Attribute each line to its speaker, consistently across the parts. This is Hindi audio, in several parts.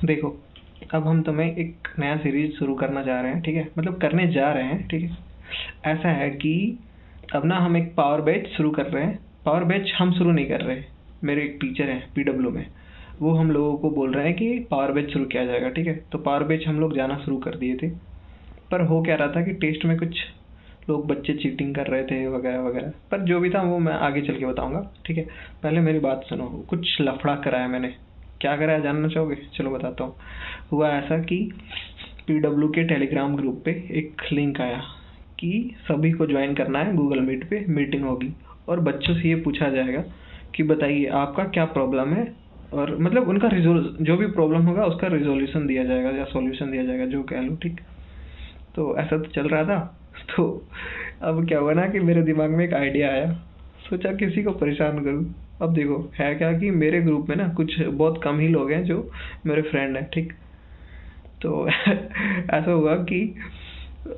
Speaker 1: देखो, अब हम तुम्हें एक नया सीरीज शुरू करना चाह रहे हैं, ठीक है, मतलब करने जा रहे हैं, ठीक है। ऐसा है कि अब ना हम एक पावर बैच शुरू कर रहे हैं। पावर बैच हम शुरू नहीं कर रहे, मेरे एक टीचर हैं पीडब्ल्यू में, वो हम लोगों को बोल रहे हैं कि पावर बैच शुरू किया जाएगा, ठीक है। तो पावर बैच हम लोग जाना शुरू कर दिए थे, पर हो क्या रहा था कि टेस्ट में कुछ लोग बच्चे चीटिंग कर रहे थे वगैरह वगैरह, पर जो भी था वो मैं आगे चल के बताऊंगा, ठीक है। पहले मेरी बात सुनो, कुछ लफड़ा कराया मैंने। क्या कराया जानना चाहोगे? चलो बताता हूँ। हुआ ऐसा कि पीडब्ल्यू के टेलीग्राम ग्रुप पे एक लिंक आया कि सभी को ज्वाइन करना है, गूगल मीट पे मीटिंग होगी और बच्चों से ये पूछा जाएगा कि बताइए आपका क्या प्रॉब्लम है, और मतलब उनका जो भी प्रॉब्लम होगा उसका रिजोल्यूशन दिया जाएगा या सॉल्यूशन दिया जाएगा, जो कह लो, ठीक। तो ऐसा तो चल रहा था। तो अब क्या हुआ ना कि मेरे दिमाग में एक आइडिया आया, सोचा किसी को परेशान करूं। अब देखो है क्या कि मेरे ग्रुप में ना कुछ बहुत कम ही लोग हैं जो मेरे फ्रेंड हैं, ठीक। तो ऐसा हुआ कि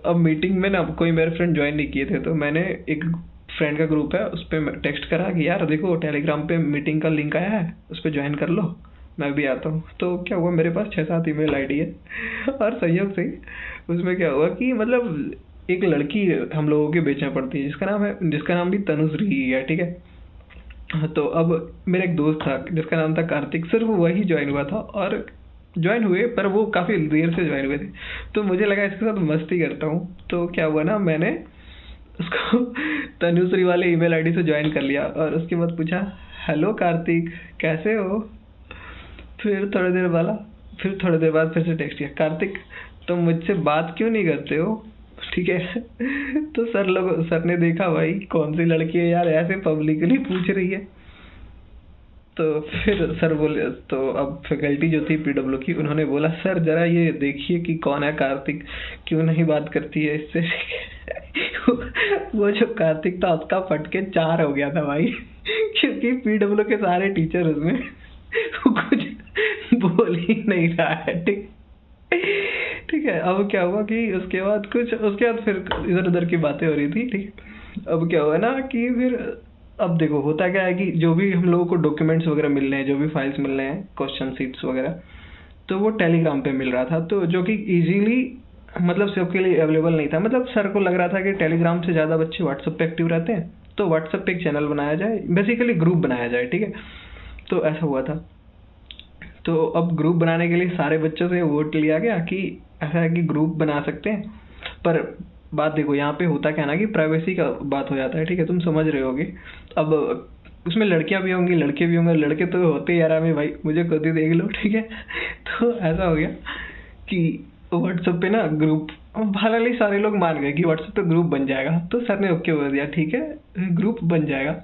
Speaker 1: अब मीटिंग में ना कोई मेरे फ्रेंड ज्वाइन नहीं किए थे, तो मैंने एक फ्रेंड का ग्रुप है उस पर टेक्स्ट करा कि यार देखो टेलीग्राम पे मीटिंग का लिंक आया है, उस पर ज्वाइन कर लो, मैं भी आता हूँ। तो क्या हुआ, मेरे पास 6-7 ईमेल आईडी है और संयोग से उसमें क्या हुआ कि मतलब एक लड़की हम लोगों के बीच में पड़ती है जिसका नाम भी तनुश्री ही है, ठीक है। तो अब मेरा एक दोस्त था जिसका नाम था कार्तिक, सिर्फ वही ज्वाइन हुआ था, और ज्वाइन हुए पर वो काफ़ी देर से ज्वाइन हुए थे। तो मुझे लगा इसके साथ मस्ती करता हूँ, तो क्या हुआ ना, मैंने उसको तनुश्री वाले ईमेल आईडी से ज्वाइन कर लिया और उसके बाद पूछा हेलो कार्तिक कैसे हो। फिर थोड़ी देर बाद फिर से टेक्स्ट किया, कार्तिक तुम मुझसे बात क्यों नहीं करते हो, ठीक है। तो सर ने देखा भाई कौन सी लड़की है यार ऐसे पब्लिकली पूछ रही है। तो फिर सर बोले, तो अब फैकल्टी जो थी पीडब्ल्यू की, उन्होंने बोला सर जरा ये देखिए कि कौन है कार्तिक, क्यों नहीं बात करती है इससे। वो जो कार्तिक था उसका फटके 4 हो गया था भाई, क्योंकि पीडब्ल्यू के सारे टीचर उसमें कुछ बोल ही नहीं रहा है, ठीक। ठीक है। अब क्या हुआ कि उसके बाद फिर इधर उधर की बातें हो रही थी, ठीक। अब क्या हुआ ना कि फिर अब देखो होता क्या है कि जो भी हम लोगों को डॉक्यूमेंट्स वगैरह मिल रहे हैं, जो भी फाइल्स मिल रहे हैं, क्वेश्चन शीट्स वगैरह, तो वो टेलीग्राम पे मिल रहा था, तो जो कि इजीली मतलब सबके लिए अवेलेबल नहीं था। मतलब सर को लग रहा था कि टेलीग्राम से ज़्यादा बच्चे व्हाट्सएप पे एक्टिव रहते हैं, तो व्हाट्सएप पे एक चैनल बनाया जाए, बेसिकली ग्रुप बनाया जाए, ठीक है। तो ऐसा हुआ था। तो अब ग्रुप बनाने के लिए सारे बच्चों से वोट लिया गया कि ऐसा है कि ग्रुप बना सकते हैं, पर बात देखो यहाँ पे होता क्या ना कि प्राइवेसी का बात हो जाता है, ठीक है, तुम समझ रहे होगे। अब उसमें लड़कियां भी होंगी, लड़के भी होंगे, लड़के तो होते ही यार में भाई, मुझे खुद ही देख लो, ठीक है। तो ऐसा हो गया कि व्हाट्सएप पे ना ग्रुप, फाइनली सारे लोग मान गए कि व्हाट्सएप पे ग्रुप बन जाएगा, तो सर ने ओके बोल दिया, ठीक है ग्रुप बन जाएगा।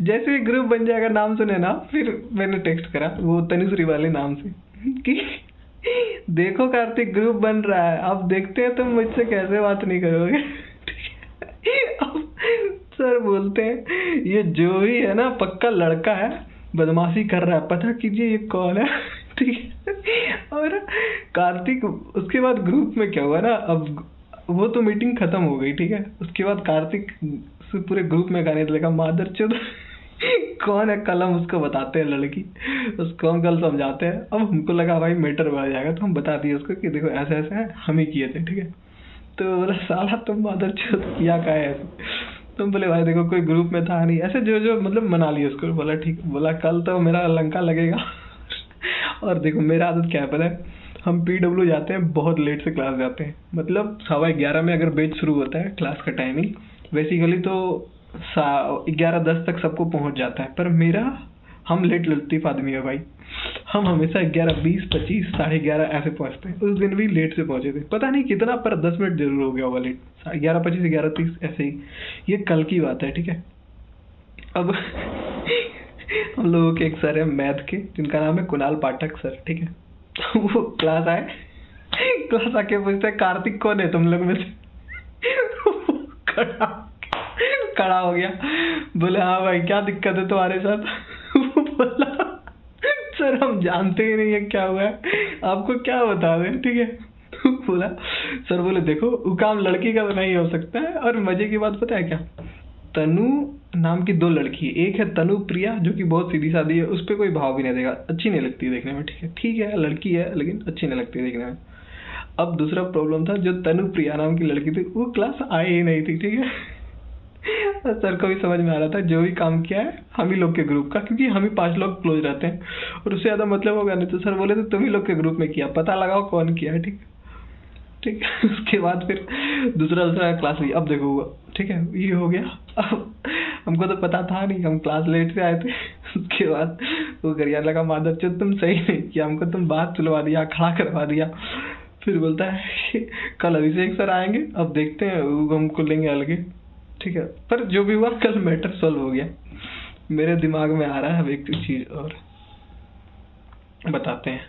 Speaker 1: जैसे ही ग्रुप बन जाएगा नाम सुने ना, फिर मैंने टेक्स्ट करा वो तनुश्री वाले नाम से कि देखो कार्तिक ग्रुप बन रहा है, अब देखते हैं तुम मुझसे कैसे बात नहीं करोगे। अब सर बोलते हैं ये जो भी है ना पक्का लड़का है, बदमाशी कर रहा है, पता कीजिए ये कौन है, ठीक है। और कार्तिक उसके बाद ग्रुप में क्या हुआ ना, अब वो तो मीटिंग खत्म हो गई, ठीक है। उसके बाद कार्तिक पूरे ग्रुप में गाने लगा मादरचोद कौन है, कलम उसको बताते हैं लड़की, उसको हम कल समझाते हैं। अब हमको लगा भाई मैटर बढ़ जाएगा, तो हम बता दिए उसको कि देखो ऐसा ऐसा है, हम ही किए थे, ठीक है। तो बोला साला तुम मादरचोद किया क्या है ऐसे। तुम बोले भाई देखो कोई ग्रुप में था नहीं, ऐसे जो जो मतलब मना लिया उसको। बोला ठीक, बोला कल तो मेरा लंका लगेगा। और देखो मेरा आदत क्या है पता है, हम पीडब्ल्यू जाते हैं बहुत लेट से क्लास जाते हैं, मतलब 11:15 में अगर बैच शुरू होता है क्लास का टाइमिंग, बेसिकली तो 11:10 तक सबको पहुंच जाता है, पर मेरा हम लेट लतीफ आदमी है भाई, हम हमेशा 11:20, 25, 11:30 ऐसे पहुंचते हैं। उस दिन भी लेट से पहुंचे थे, पता नहीं कितना, पर 10 मिनट जरूर हो गया होगा लेट, 11:25, 11:30 ऐसे ही। ये कल की बात है, ठीक है। अब हम लोगों के एक सर है मैथ के, जिनका नाम है कुणाल पाठक सर, ठीक है। तो वो क्लास आए, क्लास आके पूछते हैं कार्तिक कौन है तुम लोग में से। खड़ा हो गया, बोले हाँ भाई क्या दिक्कत है तुम्हारे साथ। वो बोला सर हम जानते ही नहीं है क्या हुआ है, आपको क्या बता दें, ठीक है। तो बोला, सर बोले देखो वो काम लड़की का तो नहीं हो सकता है, और मजे की बात पता है क्या, तनु नाम की 2 लड़की है, एक है तनु प्रिया जो कि बहुत सीधी सादी है, उस पर कोई भाव भी नहीं देगा, अच्छी नहीं लगती देखने में, ठीक है लड़की है लेकिन अच्छी नहीं लगती देखने में। अब दूसरा प्रॉब्लम था, जो तनु प्रिया नाम की लड़की थी वो क्लास आई ही नहीं थी, ठीक है। और सर को भी समझ में आ रहा था जो भी काम किया है हम ही लोग के ग्रुप का, क्योंकि हम ही 5 लोग क्लोज रहते हैं और उससे ज्यादा मतलब होगा नहीं, तो सर बोले तो तुम ही लोग के ग्रुप में किया, पता लगाओ कौन किया है, ठीक है। ठीक है। उसके बाद फिर दूसरा क्लास ली, अब देखो हुआ, ठीक है ये हो गया। अब हमको तो पता था नहीं, हम क्लास लेट से आए थे। उसके बाद वो गरिया लगा, माधव चो तुम सही नहीं किया, हमको तुम बात सुलवा दिया, खड़ा करवा दिया। फिर बोलता है कल अभिषेक सर आएंगे, अब देखते हैं वो हमको लेंगे अलगे, ठीक है। पर जो भी हुआ कल मैटर सॉल्व हो गया। मेरे दिमाग में आ रहा है अब एक चीज और बताते हैं।